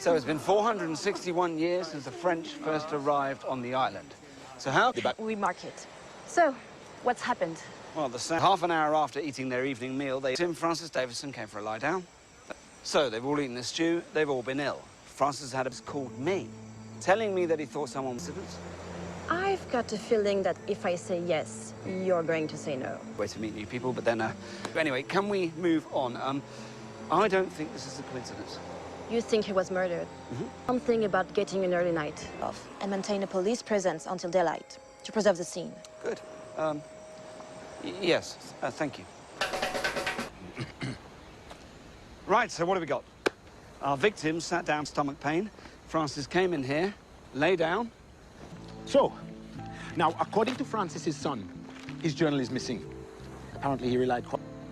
So it's been 461 years since the French first arrived on the island. So how... We mark it. So, what's happened? Well, half an hour after eating their evening meal, Francis Davison came for a lie down. So they've all eaten the stew, they've all been ill. Francis had called me, telling me that he thought someone was... I've got a feeling that if I say yes, you're going to say no. Way to meet new people, but then, anyway, can we move on? I don't think this is a coincidence. You think he was murdered? Something about getting an early night off and maintain a police presence until daylight to preserve the scene. Good. Yes, thank you. Right, so what have we got? Our victim sat down, stomach pain. Francis came in here, lay down. So, now, according to Francis's son, his journal is missing. Apparently, he relied...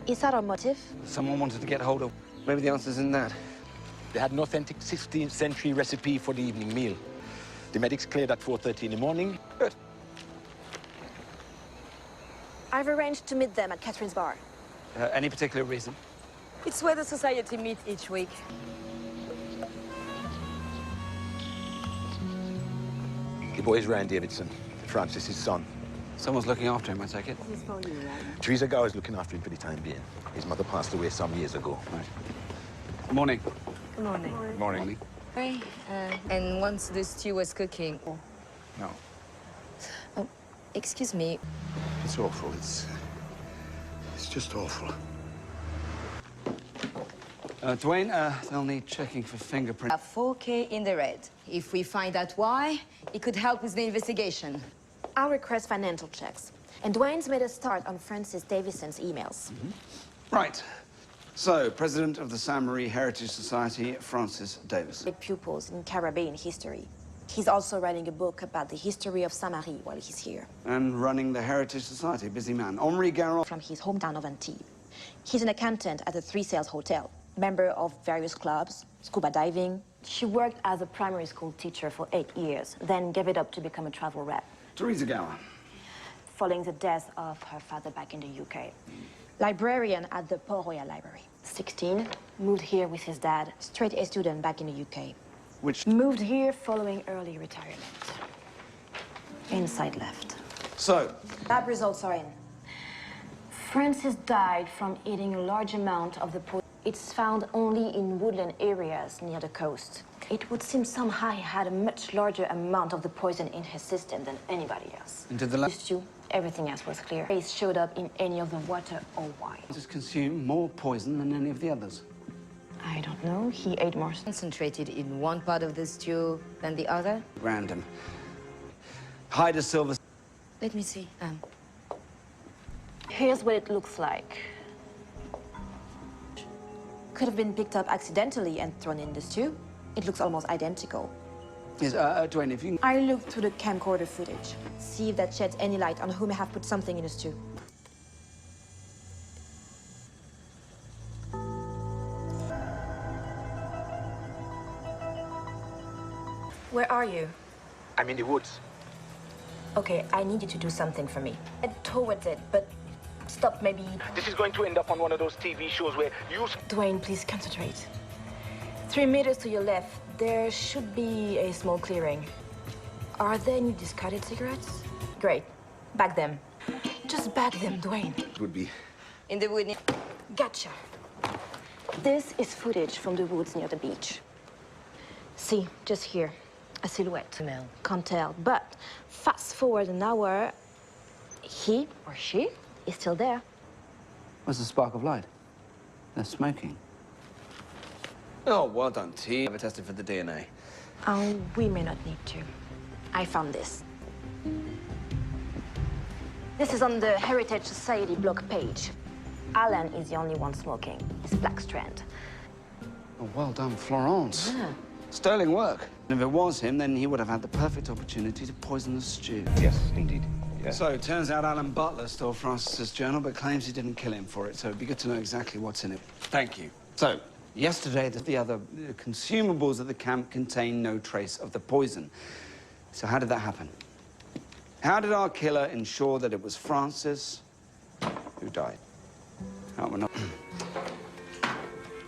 Is that our motive? Someone wanted to get hold of... Maybe the answer's in that. They had an authentic 16th century recipe for the evening meal. The medics cleared at 4:30 in the morning. Good. I've arranged to meet them at Catherine's bar. Any particular reason? It's where the society meets each week. The boy is Ryan Davidson, Francis's son. Someone's looking after him, I take it? This is for you, Ryan. Teresa Gow is looking after him for the time being. His mother passed away some years ago. Right. Good morning. Good morning. Good morning. Hey, and once the stew was cooking... No. Oh, excuse me. It's awful. It's just awful. Dwayne, they'll need checking for fingerprints. 4K in the red. If we find out why, it could help with the investigation. I'll request financial checks. And Dwayne's made a start on Francis Davison's emails. Right. So, President of the Sainte Marie Heritage Society, Francis Davison. Big pupils in Caribbean history. He's also writing a book about the history of Sainte Marie while he's here. And running the Heritage Society, busy man. Henri Garand. From his hometown of Antibes. He's an accountant at the Three Sails Hotel. Member of various clubs, scuba diving. She worked as a primary school teacher for 8 years, then gave it up to become a travel rep. Teresa Gower. Following the death of her father back in the UK. Librarian at the Port Royal Library. 16, moved here with his dad, straight A student back in the UK. Which... Moved here following early retirement. Inside left. So... Lab results are in. Francis died from eating a large amount of the poison. It's found only in woodland areas near the coast. It would seem somehow he had a much larger amount of the poison in his system than anybody else. Into the lab? Everything else was clear. Trace showed up in any of the water or wine. Just consume more poison than any of the others. I don't know. He ate more. Concentrated in one part of the stew than the other? Random. Hide a silver... Let me see. Here's what it looks like. Could have been picked up accidentally and thrown in the stew. It looks almost identical. Yes, Dwayne, if you can... I looked through the camcorder footage. See if that sheds any light on who may have put something in the stew. Where are you? I'm in the woods. Okay, I need you to do something for me. Head towards it, but stop maybe... This is going to end up on one of those TV shows where you... Dwayne, please concentrate. 3 meters to your left, there should be a small clearing. Are there any discarded cigarettes? Great. Bag them. Just bag them, Dwayne. It would be... In the wood... Gotcha. This is footage from the woods near the beach. See, just here. A silhouette. No. Can't tell, but fast forward an hour, he or she is still there. Where's the spark of light? They're smoking. Oh, well done, T. Never tested for the DNA. Oh, we may not need to. I found this. This is on the Heritage Society blog page. Alan is the only one smoking. It's Black Strand. Oh, well done, Florence. Yeah. Sterling work. If it was him, then he would have had the perfect opportunity to poison the stew. Yes, indeed. Yeah. So, it turns out Alan Butler stole Francis's journal, but claims he didn't kill him for it, so it'd be good to know exactly what's in it. Thank you. So, yesterday, the other consumables at the camp contained no trace of the poison. So how did that happen? How did our killer ensure that it was Francis who died? Oh, we're not...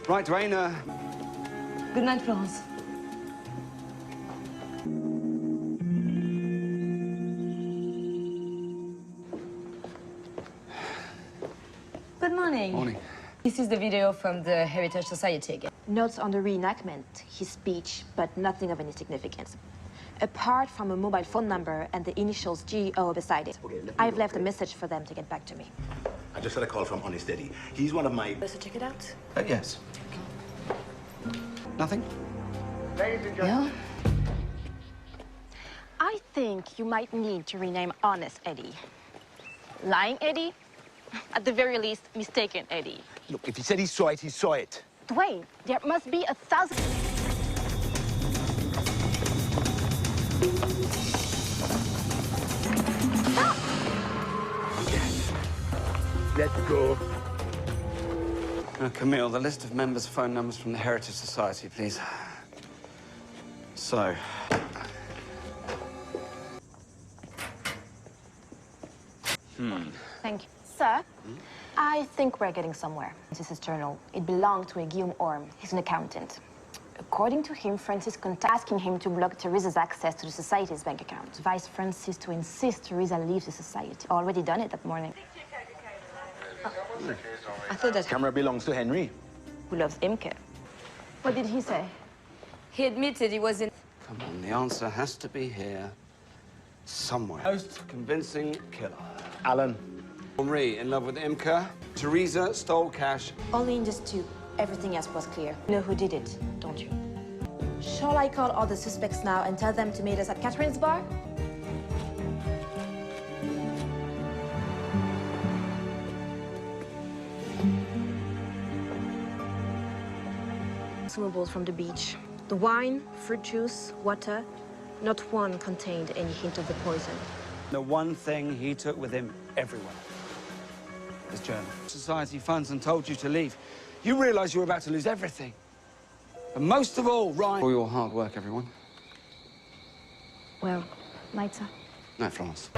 Right, Dwayne, Good night, Florence. This is the video from the Heritage Society again. Notes on the reenactment, his speech, but nothing of any significance. Apart from a mobile phone number and the initials GO beside it. Okay, I've left a message for them to get back to me. I just had a call from Honest Eddie. He's one of my... So check it out. Yes. Nothing? No? I think you might need to rename Honest Eddie. Lying Eddie? At the very least, mistaken Eddie. Look, if he said he saw it, he saw it. Dwayne, there must be 1,000... Let's go. Camille, the list of members' phone numbers from the Heritage Society, please. So... Thank you. Sir, I think we're getting somewhere. This is journal. It belonged to a Guillaume Orme. He's an accountant. According to him, Francis asking him to block Teresa's access to the society's bank account. Advised Francis to insist Teresa leave the society. Already done it that morning. I thought that Camera belongs to Henry. Who loves Imke? What did he say? he admitted he was in... Come on, the answer has to be here. Somewhere. Most convincing killer. Alan. Henri in love with Imke. Teresa stole cash. Only in this two. Everything else was clear. You know who did it, don't you? Shall I call all the suspects now and tell them to meet us at Catherine's bar? Consumables from the beach. The wine, fruit juice, water. Not one contained any hint of the poison. The one thing he took with him everywhere. His journal. Society funds and told you to leave. You realize you were about to lose everything. But most of all, Ryan... For your hard work, everyone. Well, night, sir. Night, Florence.